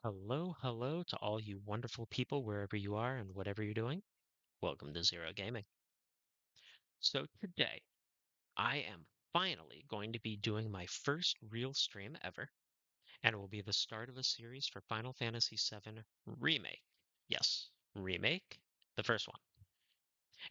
Hello, hello to all you wonderful people wherever you are and whatever you're doing. Welcome to Zero Gaming. So today, I am finally going to be doing my first real stream ever, and it will be the start of a series for Final Fantasy VII Remake. Yes, Remake, the first one.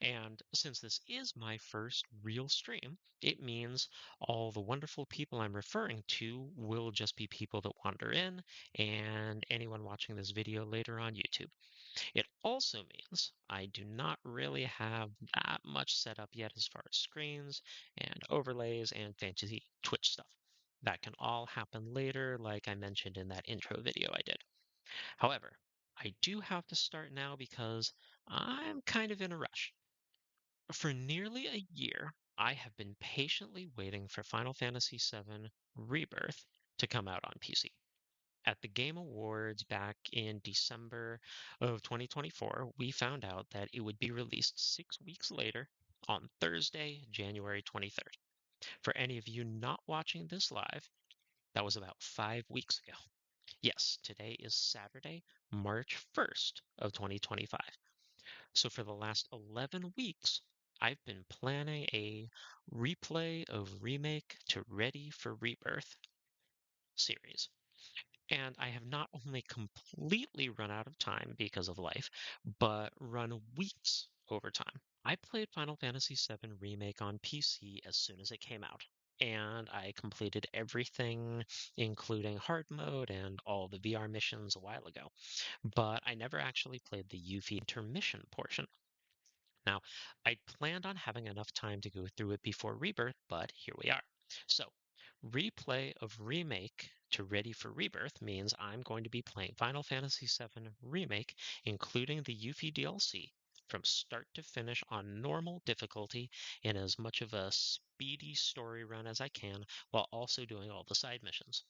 And since this is my first real stream, it means all the wonderful people I'm referring to will just be people that wander in and anyone watching this video later on YouTube. It also means I do not really have that much set up yet as far as screens and overlays and fancy Twitch stuff. That can all happen later, like I mentioned in that intro video I did. However, I do have to start now because I'm kind of in a rush. For nearly a year, I have been patiently waiting for Final Fantasy VII Rebirth to come out on PC. At the Game Awards back in December of 2024, we found out that it would be released 6 weeks later on Thursday, January 23rd. For any of you not watching this live, that was about 5 weeks ago. Yes, today is Saturday, March 1st of 2025. So for the last 11 weeks, I've been planning a replay of Remake to Ready for Rebirth series. And I have not only completely run out of time because of life, but run weeks over time. I played Final Fantasy VII Remake on PC as soon as it came out, and I completed everything, including hard mode and all the VR missions a while ago. But I never actually played the Yuffie Intermission portion. Now, I planned on having enough time to go through it before Rebirth, but here we are. So, replay of Remake to Ready for Rebirth means I'm going to be playing Final Fantasy VII Remake, including the Yuffie DLC, from start to finish on normal difficulty in as much of a speedy story run as I can, while also doing all the side missions.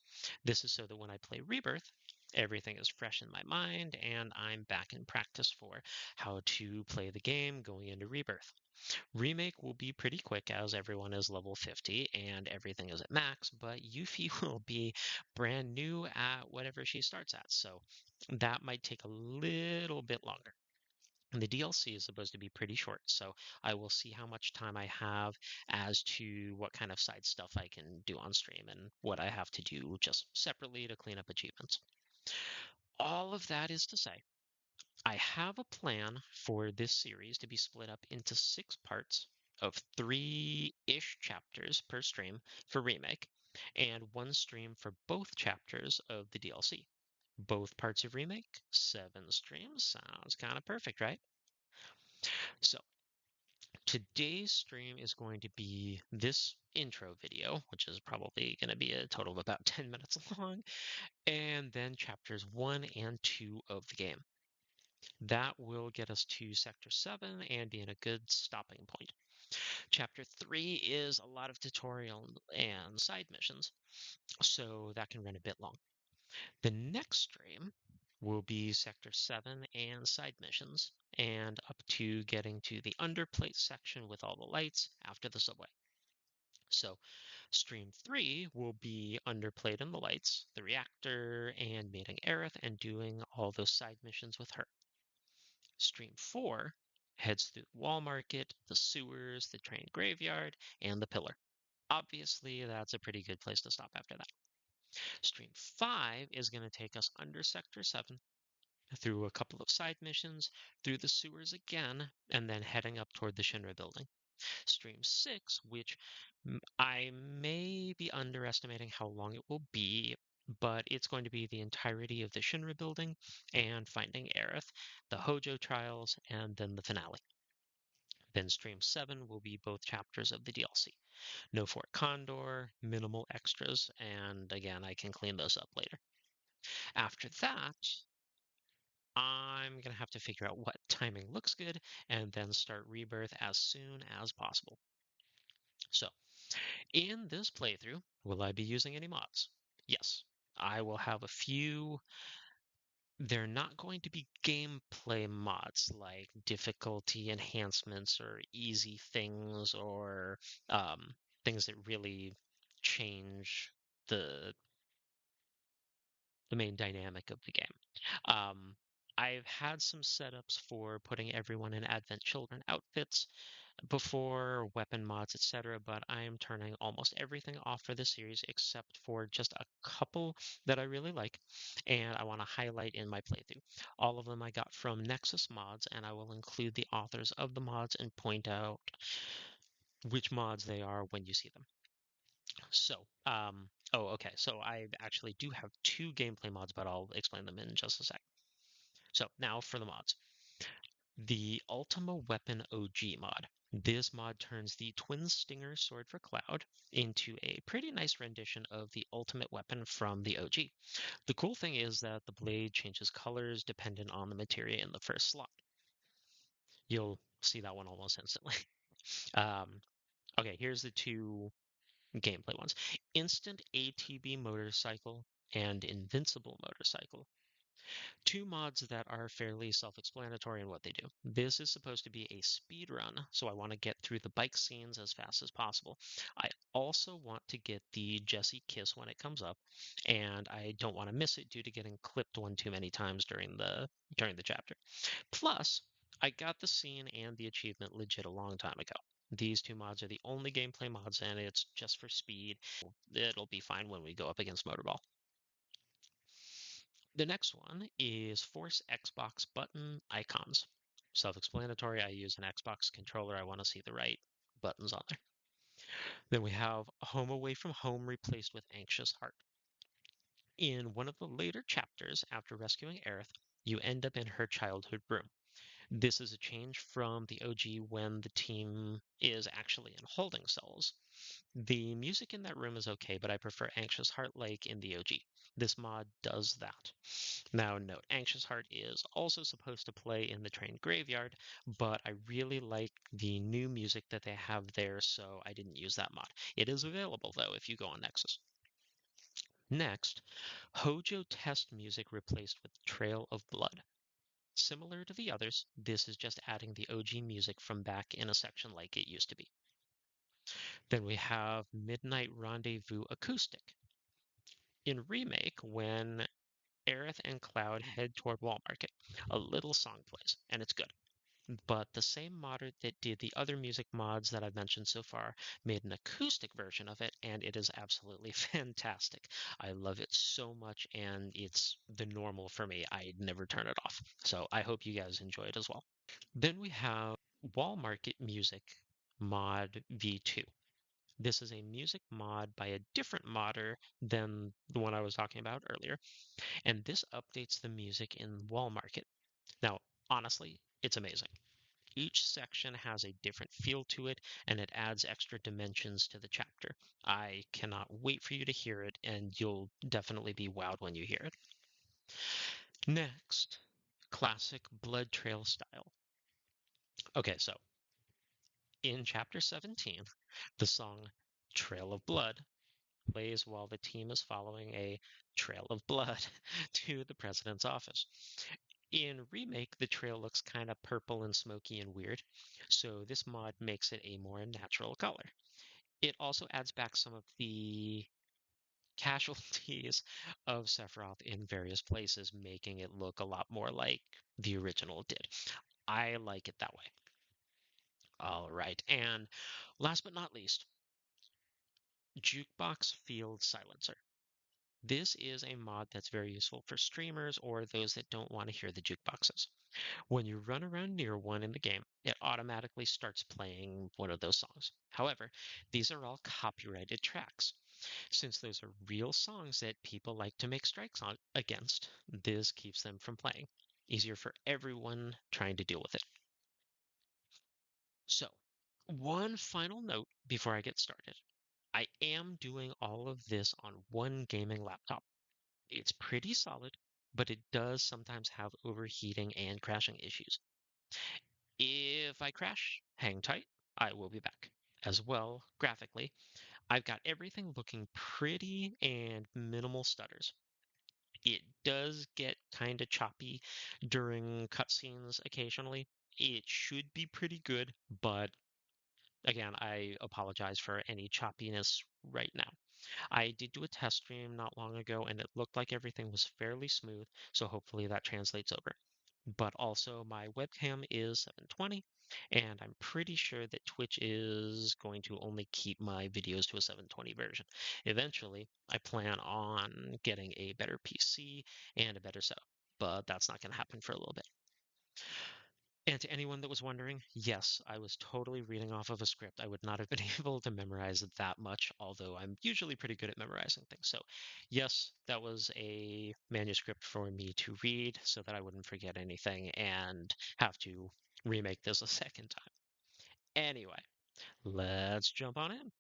This is so that when I play Rebirth, everything is fresh in my mind and I'm back in practice for how to play the game going into Rebirth. Remake will be pretty quick as everyone is level 50 and everything is at max, but Yuffie will be brand new at whatever she starts at, so that might take a little bit longer. And the DLC is supposed to be pretty short, so I will see how much time I have as to what kind of side stuff I can do on stream and what I have to do just separately to clean up achievements. All of that is to say, I have a plan for this series to be split up into 6 parts of 3-ish chapters per stream for Remake, and 1 stream for both chapters of the DLC. Both parts of Remake, 7 streams. Sounds kind of perfect, right? So, today's stream is going to be this intro video, which is probably going to be a total of about 10 minutes long, and then chapters 1 and 2 of the game. That will get us to Sector 7 and be in a good stopping point. Chapter 3 is a lot of tutorial and side missions, so that can run a bit long. The next stream will be Sector 7 and side missions, and up to getting to the underplate section with all the lights after the subway. So stream 3 will be underplate and the lights, the reactor, and meeting Aerith and doing all those side missions with her. Stream 4 heads through the wall market, the sewers, the train graveyard, and the pillar. Obviously, that's a pretty good place to stop after that. Stream 5 is going to take us under Sector 7, through a couple of side missions, through the sewers again, and then heading up toward the Shinra building. Stream 6, which I may be underestimating how long it will be, but it's going to be the entirety of the Shinra building and finding Aerith, the Hojo trials, and then the finale. Then Stream 7 will be both chapters of the DLC. No Fort Condor, minimal extras, and again, I can clean those up later. After that, I'm going to have to figure out what timing looks good and then start Rebirth as soon as possible. So, in this playthrough, will I be using any mods? Yes, I will have a few. They're not going to be gameplay mods like difficulty enhancements or easy things or things that really change the the main dynamic of the game. Um, I've had some setups for putting everyone in Advent Children outfits before, weapon mods, etc., but I am turning almost everything off for the series except for just a couple that I really like and I want to highlight in my playthrough. All of them I got from Nexus Mods, and I will include the authors of the mods and point out which mods they are when you see them. So, oh, okay. So I actually do have two gameplay mods, but I'll explain them in just a sec. So now for the mods. The Ultima Weapon OG mod. This mod turns the Twin Stinger Sword for Cloud into a pretty nice rendition of the ultimate weapon from the OG. The cool thing is that the blade changes colors dependent on the materia in the first slot. You'll see that one almost instantly. Um, okay, here's the two gameplay ones. Instant ATB Motorcycle and Invincible Motorcycle. Two mods that are fairly self-explanatory in what they do. This is supposed to be a speed run, so I want to get through the bike scenes as fast as possible. I also want to get the Jessie kiss when it comes up, and I don't want to miss it due to getting clipped one too many times during the chapter. Plus, I got the scene and the achievement legit a long time ago. These two mods are the only gameplay mods, and it's just for speed. It'll be fine when we go up against Motorball. The next one is Force Xbox button icons. Self-explanatory, I use an Xbox controller. I want to see the right buttons on there. Then we have Home Away from Home replaced with Anxious Heart. In one of the later chapters, after rescuing Aerith, you end up in her childhood room. This is a change from the OG when the team is actually in holding cells. The music in that room is okay, but I prefer Anxious Heart like in the OG. This mod does that. Now, note, Anxious Heart is also supposed to play in the train graveyard, but I really like the new music that they have there, so I didn't use that mod. It is available, though, if you go on Nexus. Next, Hojo test music replaced with Trail of Blood. Similar to the others, this is just adding the OG music from back in a section like it used to be. Then we have Midnight Rendezvous Acoustic. In Remake, when Aerith and Cloud head toward Wall Market, a little song plays, and it's good. But the same modder that did the other music mods that I've mentioned so far made an acoustic version of it, and it is absolutely fantastic. I love it so much, and it's the normal for me. I never turn it off. So I hope you guys enjoy it as well. Then we have Wall Market Music Mod V2. This is a music mod by a different modder than the one I was talking about earlier, and this updates the music in Wall Market. Now, honestly, it's amazing. Each section has a different feel to it, and it adds extra dimensions to the chapter. I cannot wait for you to hear it, and you'll definitely be wowed when you hear it. Next, classic Blood Trail style. Okay, so in Chapter 17, the song Trail of Blood plays while the team is following a trail of blood to the president's office. In Remake, the trail looks kind of purple and smoky and weird, so this mod makes it a more natural color. It also adds back some of the casualties of Sephiroth in various places, making it look a lot more like the original did. I like it that way. All right, and last but not least, Jukebox Field Silencer. This is a mod that's very useful for streamers or those that don't want to hear the jukeboxes. When you run around near one in the game, it automatically starts playing one of those songs. However, these are all copyrighted tracks. Since those are real songs that people like to make strikes on against, this keeps them from playing. Easier for everyone trying to deal with it. So, one final note before I get started. I am doing all of this on one gaming laptop. It's pretty solid, but it does sometimes have overheating and crashing issues. If I crash, hang tight, I will be back. As well, graphically, I've got everything looking pretty and minimal stutters. It does get kind of choppy during cutscenes occasionally. It should be pretty good, but again, I apologize for any choppiness right now. I did do a test stream not long ago, and it looked like everything was fairly smooth, so hopefully that translates over. But also, my webcam is 720, and I'm pretty sure that Twitch is going to only keep my videos to a 720 version. Eventually, I plan on getting a better PC and a better setup, but that's not going to happen for a little bit. And to anyone that was wondering, yes, I was totally reading off of a script. I would not have been able to memorize it that much, although I'm usually pretty good at memorizing things. So, yes, that was a manuscript for me to read so that I wouldn't forget anything and have to remake this a second time. Anyway, let's jump on in.